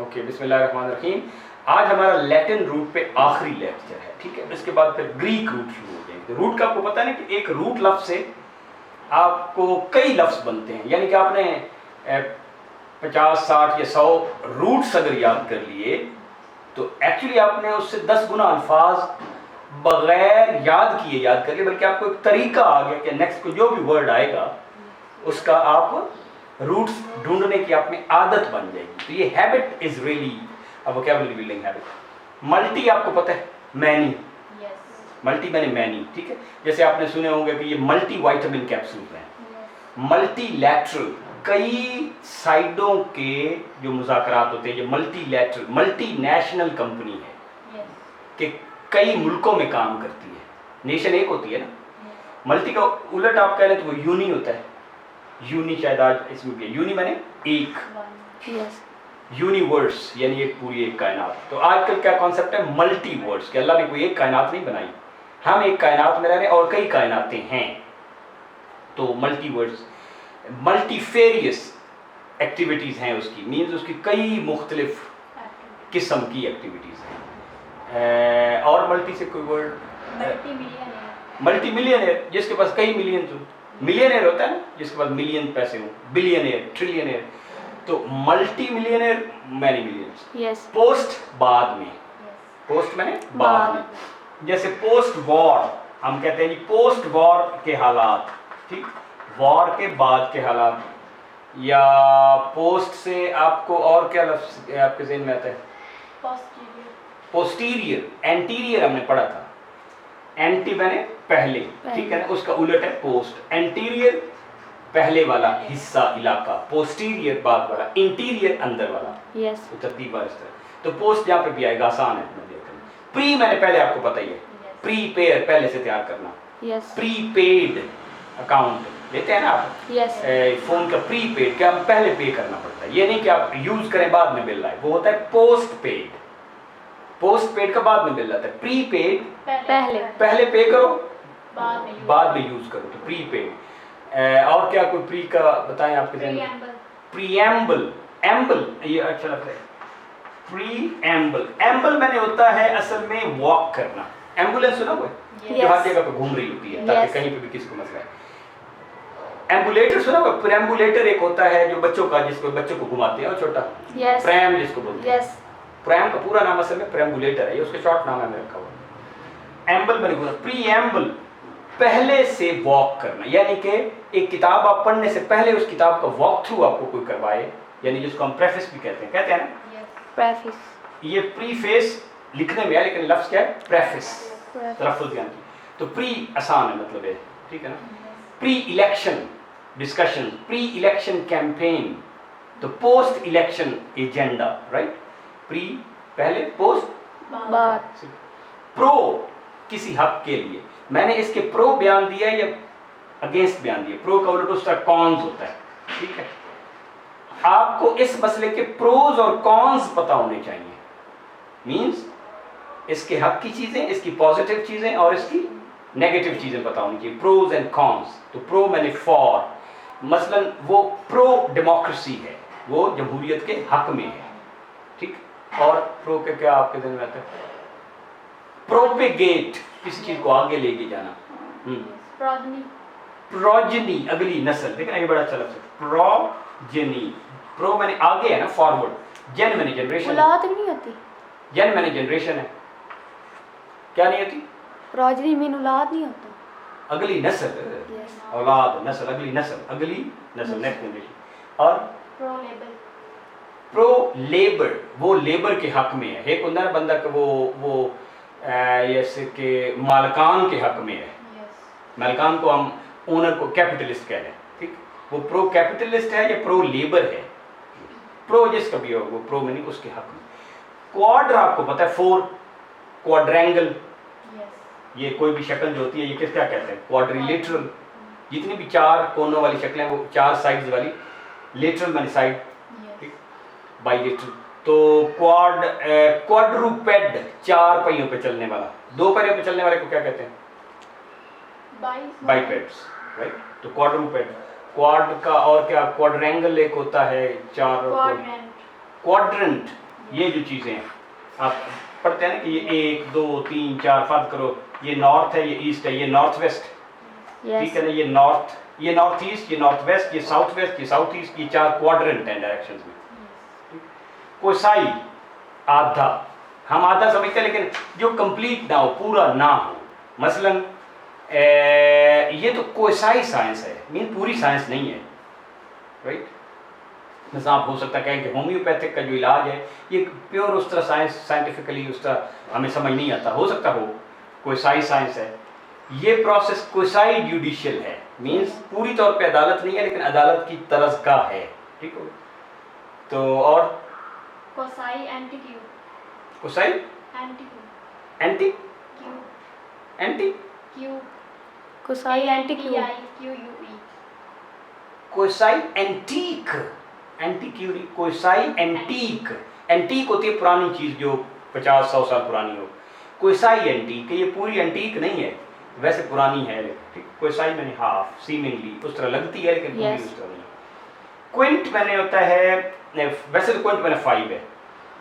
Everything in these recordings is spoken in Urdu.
اوکے بسم اللہ الرحمن الرحیم. آج ہمارا لیٹن روٹ پہ آخری لیکچر ہے, ٹھیک ہے. اس کے بعد پھر گریک روٹ شروع ہو جائیں گے. روٹ کا آپ کو پتہ ہے نا کہ ایک روٹ لفظ سے آپ کو کئی لفظ بنتے ہیں, یعنی کہ آپ نے 50 60 یا 100 روٹس اگر یاد کر لیے تو ایکچولی آپ نے اس سے 10 گنا الفاظ بغیر یاد کیے یاد کر لیے, بلکہ آپ کو ایک طریقہ آ گیا کہ نیکسٹ کو جو بھی ورڈ آئے گا اس کا آپ روٹس ڈھونڈنے کی آپ میں عادت بن جائے گی. تو یہ habit is really vocabulary building habit. Multi آپ کو پتہ ہے, مینی, ملٹی میں نے مینی, ٹھیک ہے. جیسے آپ نے سنے ہوں گے کہ یہ ملٹی وائٹامن کیپسول ہیں. ملٹی لیٹرل, کئی سائڈوں کے جو مذاکرات ہوتے ہیں, یہ multi lateral. Multi national company ہے کہ کئی ملکوں میں کام کرتی ہے. نیشن ایک ہوتی ہے نا. ملٹی کا الٹ آپ کہہ لیں تو وہ یونی ہوتا ہے. یونی شاید آج اس میں بھی ہے. یونی میں نے ایک, یونیورس یعنی ایک پوری ایک کائنات. تو آج کل کیا کانسیپٹ ہے, ملٹی ورس, کہ اللہ نے کوئی ایک کائنات نہیں بنائی, ہم ایک کائنات میں رہ رہے ہیں اور کئی کائناتیں ہیں. تو ملٹی ورس, ملٹی فیریس ایکٹیویٹیز ہیں اس کی, مینز اس کی کئی مختلف قسم کی ایکٹیویٹیز ہیں. اور ملٹی سے کوئی ورڈ, ملٹی ملینئر, جس کے پاس کئی ملینز ہوں. ملینئر ہوتا ہے نا جس کے پاس ملین پیسے ہوں. بلینئر, ٹریلینئر. تو multi millionaire, many millions. Post بعد میں, پوسٹ میں نے بعد میں. جیسے پوسٹ وار, ہم کہتے ہیں جی پوسٹ وار کے حالات, ٹھیک, وار کے بعد کے حالات. یا پوسٹ سے آپ کو اور کیا لفظ آپ کے ذہن میں آتا ہے؟ پوسٹیریئر. اینٹیریئر ہم نے پڑھا تھا, اینٹی میں نے پہلے, ٹھیک ہے نا, اس کا الٹ ہے پوسٹ. اینٹیریئر پہلے والا حصہ علاقہ, پوسٹیریئر بعد والا, انٹیریئر اندر والا. تو ترتیب بار اس طرح. تو پوسٹ یہاں پہ بھی آئے گا, آسان ہے. پری میں نے پہلے آپ کو پتہ ہی ہے, پری پیئر پہلے سے تیار کرنا. پری پیڈ اکاؤنٹ لیتے ہیں نا آپ, فون کا پری پیڈ, کہ ہم پہلے پے کرنا پڑتا ہے. یہ نہیں کہ آپ یوز کریں بعد میں بل آئے, وہ ہوتا ہے پوسٹ پیڈ. پوسٹ پیڈ کا بعد میں بل آتا ہے. پری پیڈ پہلے پے کرو بعد میں یوز کرو, تو پری پیڈ. اور کیا کوئی پری کا بتائیں آپ کے ذہن میں؟ پریمبل. ایمبل یہ اچھا لگتا ہے. پری ایمبل, ایمبل میں نے ہوتا ہے اصل میں واک کرنا. ایمبولینس سنا ہوا ہے جو ہر جگہ پہ گھوم رہی ہوتی ہے تاکہ کہیں پہ بھی کسی کو مسئلہ ہے. ایمبولیٹر سنا ہوا ہے. پریمبولیٹر ایک ہوتا ہے جو بچوں کا, جس کو بچوں کو گھماتے ہیں, اور چھوٹا پریم جس کو بولتے ہیں. پریم کا پورا نام اصل میں پریمبولیٹر ہے, یہ اس کا شارٹ نام ہے میں رکھا ہوا. ایمبل میں نے پری ایمبل, پہلے سے واک کرنا, یعنی کہ ایک کتاب آپ پڑھنے سے پہلے اس کتاب کا واک تھرو آپ کو کوئی کروائے, یعنی جس کو ہم پریفیس بھی کہتے ہیں نا. پریفیس یہ پری فیس لکھنے میں ہے, لیکن لفظ کیا ہے, پریفیس, تلفظ یعنی. تو پری آسان ہے مطلب ہے, ٹھیک ہے نا. پری الیکشن ڈسکشن, پری الیکشن کیمپین. تو پوسٹ الیکشن ایجنڈا, رائٹ. پری پہلے, پوسٹ بعد. پرو کسی حق کے لیے, میں نے اس کے پرو بیان دیا یا اگینسٹ بیان دیا. پرو کا الٹ اس کا کونز ہوتا ہے, ٹھیک ہے. آپ کو اس مسئلے کے پروز اور کونز پتہ ہونے چاہیے. مینز اس کے حق کی چیزیں, اس کی پازیٹیو چیزیں اور اس کی نیگیٹو چیزیں پتہ ہونی چاہیے. Pros and cons. تو پرو میں نے فار, مثلا وہ پرو ڈیموکریسی ہے, وہ جمہوریت کے حق میں ہے, ٹھیک. اور پرو کے کیا آپ کے دن میں آتا ہے؟ پروپیگیٹ, کسی چیز کو آگے لے کے جانا. پروجنی, اگلی نسل. دیکھیں یہ بڑا اچھا لفظ ہے, پروجنی. پرو میں نے آگے ہے نا, فارورڈ. جن میں نے جنریشن, اولاد نہیں ہوتی. جن میں نے جنریشن ہے, کیا نہیں ہوتی؟ پروجنی مین اولاد نہیں ہوتا, اگلی نسل. اولاد, نسل, اگلی نسل, اگلی نسل, نیکسٹ جنریشن. اور پرو لیبر, وہ لیبر کے حق میں ہے. ایک ہوتا ہے بندہ کہ وہ جیسے کہ مالکان کے حق میں ہے. مالکان کو ہم اونر کو کیپٹلسٹ کہہ رہے ہیں, ٹھیک. وہ پرو کیپٹلسٹ ہے یا پرو لیبر ہے. پرو جس کا بھی ہو, وہ پرو میں نہیں, اس کے حق میں. کوارڈر آپ کو پتہ ہے, 4, کوارڈرینگل. یہ کوئی بھی شکل جو ہوتی ہے, یہ کس کیا کہتے ہیں؟ کوارڈریلیٹرل. جتنی بھی 4 کونوں والی شکلیں, وہ 4 سائڈز والی. لیٹرل میں نے سائڈ, ٹھیک. By lateral. تو کوادروپیڈ, 4 پہیوں پہ چلنے والا. 2 پہیوں پہ چلنے والے کو کیا کہتے ہیں؟ بائیپیڈس, رائٹ. تو کوادروپیڈ. کوارڈ کا اور کیا, کوارڈرینگل ایک ہوتا ہے 4. کوادرنٹ, یہ جو چیزیں ہیں آپ پڑھتے ہیں نا کہ یہ 1 2 3 4 فرض کرو یہ نارتھ ہے یہ ایسٹ ہے یہ نارتھ ویسٹ ٹھیک ہے نا یہ نارتھ ایسٹ یہ نارتھ ویسٹ یہ ساؤتھ ویسٹ یہ ساؤتھ ایسٹ یہ 4 کوارڈرنٹ ہیں ڈائریکشنز میں. کوسائی آدھا ہم آدھا سمجھتے ہیں لیکن جو کمپلیٹ نہ ہو پورا نہ ہو مثلا یہ تو کوسائی سائنس ہے مین پوری سائنس نہیں ہے رائٹ. مثلا آپ ہو سکتا کہیں کہ ہومیوپیتھک کا جو علاج ہے یہ پیور اس طرح سائنٹیفکلی اس طرح ہمیں سمجھ نہیں آتا ہو سکتا ہو کوسائی سائنس ہے. یہ پروسیس کوسائی جوڈیشل ہے مینس پوری طور پہ عدالت نہیں ہے لیکن عدالت کی طرز کا ہے ٹھیک ہو. تو اور کوسائی اینٹی کیو کوسائی اینٹی کیو اینٹی کیو اینٹی کیو کوسائی اینٹی کیو کیو یو ای کوسائی اینٹیک اینٹی کیو نہیں کوسائی اینٹیک اینٹیک ہوتی ہے پرانی چیز جو 50-100 سال پرانی ہو. کوسائی اینٹیک یہ پوری اینٹیک نہیں ہے ویسے پرانی ہے ٹھیک. کوسائی میں نے ہاف سیمنگلی اس طرح لگتی ہے لیکن پوری اس طرح نہیں. کوئنٹ میں نے ہوتا ہے ویسے تو کوئنٹ میں نے 5 ہے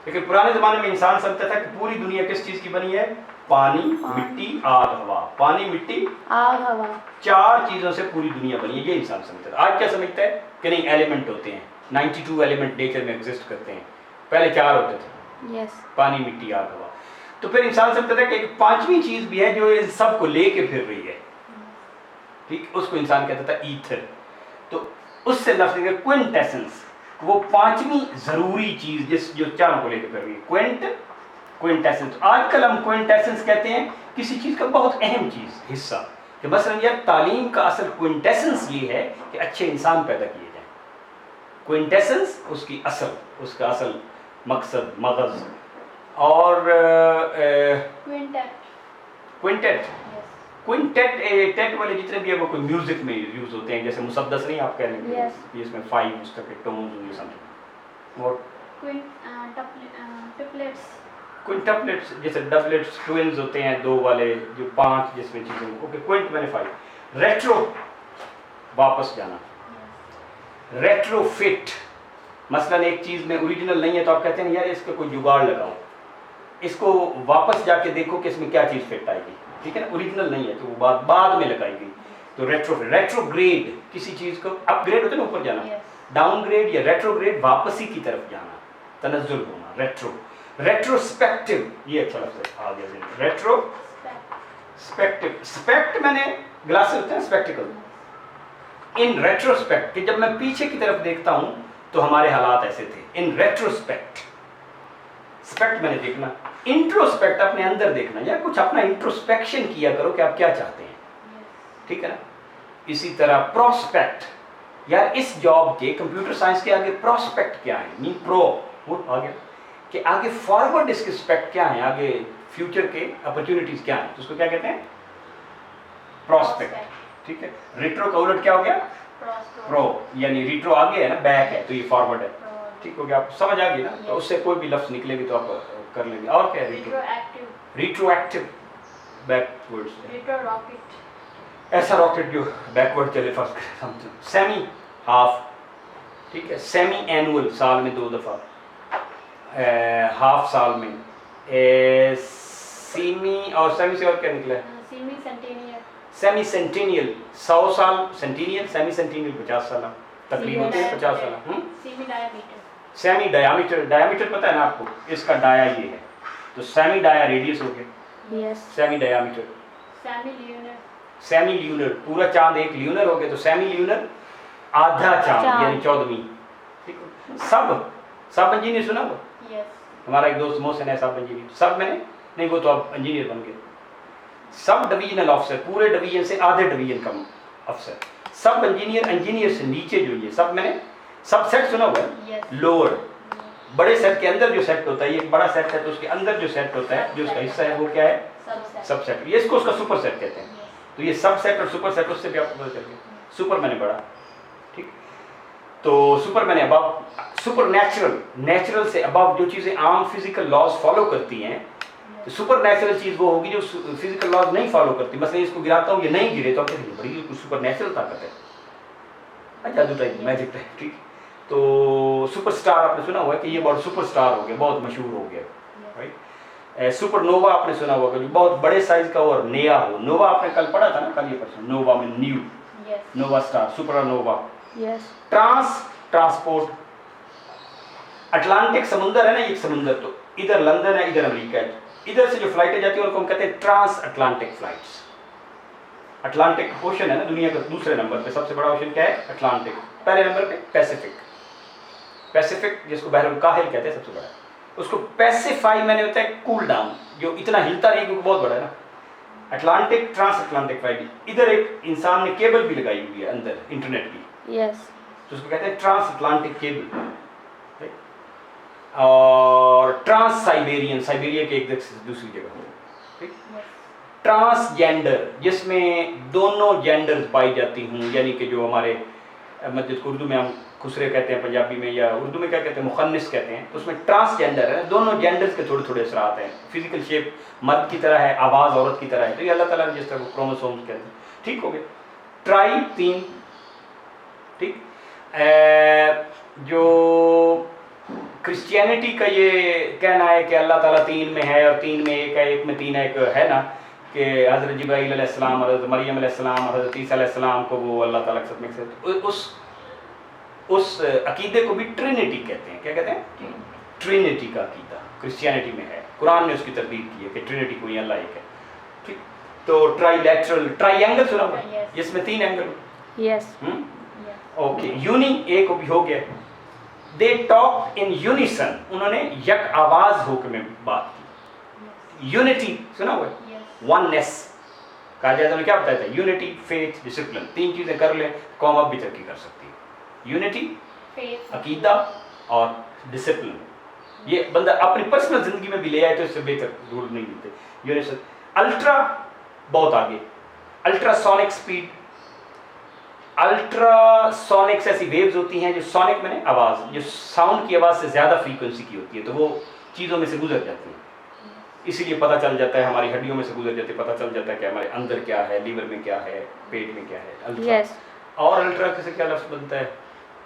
لیکن پرانے زمانے میں انسان سمجھتا تھا کہ پوری دنیا کس چیز کی بنی ہے پانی مٹی آگ ہوا پانی مٹی آگ ہوا 4 چیزوں سے پوری دنیا بنی ہے یہ انسان سمجھتا تھا. آج کیا سمجھتا ہے کہ نہیں ایلیمنٹ ہوتے ہیں 92 ایلیمنٹ نیچر میں ایگزسٹ کرتے ہیں پہلے 4 ہوتے تھے یس پانی مٹی آگ ہوا. تو پھر انسان سمجھتا تھا کہ ایک 5ویں چیز بھی ہے جو ان سب کو لے کے پھر رہی ہے ٹھیک اس کو انسان کہتا تھا ایتھر. تو اس سے لفظ ہے کوئنٹیسنس وہ 5ویں ضروری چیز جس جو چاروں کو لے کے پھر رہی ہے کوئنٹیسنس. آج کل ہم کوئنٹیسنس کہتے ہیں کسی چیز کا بہت اہم چیز حصہ کہ مثلا یار تعلیم کا اصل کوئنٹیسنس یہ ہے کہ اچھے انسان پیدا کیے جائیں. کوئنٹیسنس اس کی اصل اس کا اصل مقصد مغز. اور کوئنٹیٹ ٹیٹ والے جتنے بھی ہیں وہ کوئی میوزک میں یوز ہوتے ہیں جیسے مسدس نہیں آپ کہہ رہے ہیں اس میں 5 اس طرح کے ٹونز ہوں گے سمجھیں. اور کوئنٹپلیٹس جیسے ڈبلٹس ٹوئنز ہوتے ہیں 2 والے جو 5 جس میں چیزیں اوکے کوئنٹ میں نے 5. ریٹرو واپس جانا ریٹرو فٹ مثلا ایک چیز میں اوریجنل نہیں ہے تو آپ کہتے ہیں یار اس کا کوئی جگاڑ لگاؤ اس کو واپس جا کے دیکھو کہ اس میں کیا چیز فٹ آئے گی ٹھیک ہے نا اوریجنل نہیں ہے تو وہ بعد میں لگائی گئی. تو ریٹرو گریڈ کسی چیز کو اپ گریڈ ہوتا ہے نا اوپر جانا ڈاؤن گریڈ یا ریٹرو گریڈ واپسی کی طرف جانا تنزل ہونا. ریٹروسپیکٹو یہ اچھا لفظ ہے آ گیا ریٹروسپیکٹو. اسپیکٹ میں نے گلاسز ہوتے ہیں اسپیکٹیکل ان ریٹروسپیکٹ کہ جب میں پیچھے کی طرف دیکھتا ہوں تو ہمارے حالات ایسے تھے. ان ریٹروسپیکٹ اسپیکٹ میں نے دیکھنا. انٹروسپیکٹ اپنے اندر دیکھنا یا کچھ اپنا انٹروسپیکشن کیا کرو کہ آپ کیا چاہتے ہیں ٹھیک ہے نا. اسی طرح پروسپیکٹ یار اس جاب کے کمپیوٹر سائنس کے آگے پروسپیکٹ کیا ہے مین پرو وہ آگے کہ آگے فارورڈ اس کے اسپیکٹ کیا ہیں آگے فیوچر کے اپرچونیٹیز کیا ہیں تو اس کو کیا کہتے ہیں پروسپیکٹ ٹھیک ہے. ریٹرو کا الٹ کیا ہو گیا پرو یعنی ریٹرو آگے ہے نا بیک ہے تو یہ فارورڈ ہے ٹھیک ہو گیا. آپ سمجھ آ گئی نا تو اس سے کوئی بھی لفظ نکلے گی تو آپ کر لیں گے. اور کیا ہے ریٹرو ایکٹیو بیک ورڈ ایسا راکٹ جو بیک ورڈ چلے فرض کریں. سیمی ہاف ٹھیک ہے. سیمی اینول سال میں 2 دفعہ ہاف سال میں سیمی اور سیمی سے اور کیا نکلا ہے سیمی سینٹینیل 100 سال سینٹینیل سیمی سینٹینیل 50 سال تقریباً 50 سال. سیمی ڈایامیٹر پتہ ہے نا آپ کو اس کا ڈایا یہ ہے تو سیمی ڈایا ریڈیس ہو گیا سیمی ڈایامیٹر. سیمی لیونر پورا چاند ایک لیونر ہو گیا تو سیمی لیونر آدھا چاند یعنی 14ویں ٹھیک ہے. سب انجینئر سنا ہو ہمارا ایک دوست محسن ہے سب انجینئر سب میں نے نہیں وہ تو اب انجینئر بن گئے. سب ڈویژنل افسر پورے ڈویژن سے آدھے ڈویژن کا افسر. سب انجینئر سے نیچے جو یہ سب میں نے سب سیٹ سنا ہوا ہے لوور بڑے سیٹ کے اندر جو سیٹ ہوتا ہے یہ ایک بڑا سیٹ ہے تو اس کے اندر جو سیٹ ہوتا ہے جو اس کا حصہ ہے وہ کیا ہے سب سیٹ. یہ اس کو اس کا سپر سیٹ کہتے ہیں. تو یہ سب سیٹ اور سپر سیٹ اس سے بھی آپ کو پتہ چل گیا. سپر میں نے بڑا ٹھیک تو سپر میں نے ابو سپر نیچرل سے ابو جو چیزیں عام فزیکل لاز فالو کرتی ہیں سپر نیچرل چیز وہ ہوگی جو فزیکل لاز نہیں فالو کرتی. مثلا اس کو گراتا ہوں یہ نہیں گرے تو آپ کہتے ہیں بڑی سپر نیچرل طاقت ہے جادو ٹائپ میجک ٹائپ ٹھیک. تو سپر اسٹار آپ نے سنا ہوا ہے کہ یہ بہت سپر اسٹار ہو گیا, بہت مشہور ہو گیا, رائٹ. سپر نووا آپ نے سنا ہوگا, بہت بڑے سائز کا ہو, اور نیا ہو. نووا آپ نے کل پڑھا تھا نا, کل یہ پرسوں, نووا میں new, nova star, super nova. Yes. Transport, Atlantic سمندر ہے نا, ایک سمندر, تو ادھر لندن ہے, ادھر امریکہ ہے, ادھر سے جو فلائٹیں جاتی ہیں ان کو ہم کہتے ہیں trans Atlantic flights. Atlantic ocean ہے نا دنیا کا دوسرے نمبر پہ, سب سے بڑا اوشن کیا ہے؟ اٹلانٹک. پہلے نمبر پہ پیسیفک, پیسیفک جس کو بحر الکاہل کہتے ہیں سب سے بڑا, اس کو پیسیفائی میں نے ہوتا ہے کول ڈاؤن, جو اتنا ہلتا نہیں کیونکہ بہت بڑا ہے نا. Atlantic, trans Atlantic flight. ادھر ایک انسان نے کیبل بھی لگائی ہوئی ہے اندر انٹرنیٹ کی, یس. تو اس کو کہتے ہیں ٹرانس اٹلانٹک کیبل. اور ٹرانس سائبیرین, سائبیریا کے ایک جگہ سے دوسری جگہ. ٹرانس جینڈر, جس میں دونوں جینڈرز پائی جاتی ہوں, یعنی کہ جو ہمارے جس کو اردو میں ہم خسرے کہتے ہیں, پنجابی میں یا اردو میں کیا کہتے ہیں, مخنث کہتے ہیں, اس میں ٹرانس جینڈر ہے, دونوں جینڈرز کے تھوڑے تھوڑے اثرات ہیں. فزیکل شیپ مرد کی طرح ہے, آواز عورت کی طرح ہے, تو یہ اللہ تعالیٰ نے جس طرح کروموسومز کہتے ہیں. ٹھیک ہو گیا. ٹرائی, تین. ٹھیک. جو کرسچینٹی کا یہ کہنا ہے کہ اللہ تعالیٰ تین میں ہے اور تین میں ایک ہے, ایک میں تین ہے, ایک ہے نا, کہ حضرت جبرائیل علیہ السلام, حضرت مریم علیہ السلام, حضرت عیسیٰ علیہ السلام کو وہ اللہ تعالیٰ کے ساتھ میں اس عقیدے کو بھی ٹرینٹی کہتے ہیں. کیا کہتے ہیں؟ ٹرینٹی کا عقیدہ کرسچینٹی میں ہے. قرآن نے اس کی تردید کی ہے کہ ٹرینٹی کوئی اللہ ایک ہے. ٹھیک. تو ٹرائی لیٹرل, ٹرائی اینگل سنا ہوا جس میں تین اینگل. یس. اوکے. یونی, ایک ہو گیا. دے ٹاک ان یونیسن, انہوں نے یک آواز ہو کے میں بات کی. یونٹی سنا ہوا ہے, وننس. کہا جائے تو نے کیا بتایا تھا؟ Unity, faith, discipline. تین چیزیں کر لیں قوم اب بھی ترقی کر سکتی ہے. یونٹی, عقیدہ اور ڈسپلن. یہ بندہ اپنی پرسنل زندگی میں بھی لے آئے تو اس سے بہتر رول نہیں ملتے. یونیسن. الٹرا, بہت آگے. Ultra sonic speed. الٹرا سونکس ایسی ویوز ہوتی ہیں جو سونک میں نے آواز, جو ساؤنڈ کی آواز سے زیادہ فریکوینسی کی ہوتی ہے, تو وہ چیزوں میں سے گزر جاتی ہیں. اسی لیے پتہ چل جاتا ہے, ہماری ہڈیوں میں سے گزر جاتے, پتہ چل جاتا ہے کہ ہمارے اندر کیا ہے, لیور میں کیا ہے, پیٹ میں کیا ہے. الٹرا. اور الٹرا سے کیا لفظ بنتا ہے؟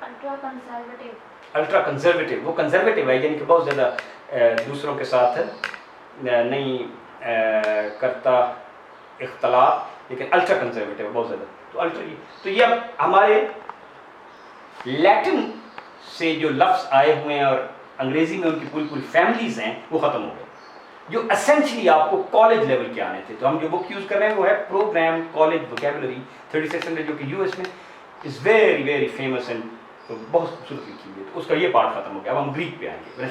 Ultra conservative. الٹرا کنزرویٹو, وہ کنزرویٹو ہے یعنی کہ بہت زیادہ دوسروں کے ساتھ نہیں کرتا اختلاط, لیکن الٹرا کنزرویٹو ہے بہت زیادہ. تو الٹرا, تو یہ اب ہمارے لیٹن سے جو لفظ آئے ہوئے ہیں اور انگریزی میں ان کی پوری فیملیز ہیں وہ ختم ہو گئے, جو اسینشلی آپ کو کالج لیول کے آنے تھے. تو ہم جو بک یوز کر رہے ہیں وہ ہے پروگرام کالج ووکیبلری 3600 جو کہ یو ایس میں is very very famous and بہت خوبصورت لکھی ہوئی ہے. تو اس کا یہ پارٹ ختم ہو گیا. اب ہم گریک پہ آئیں گے.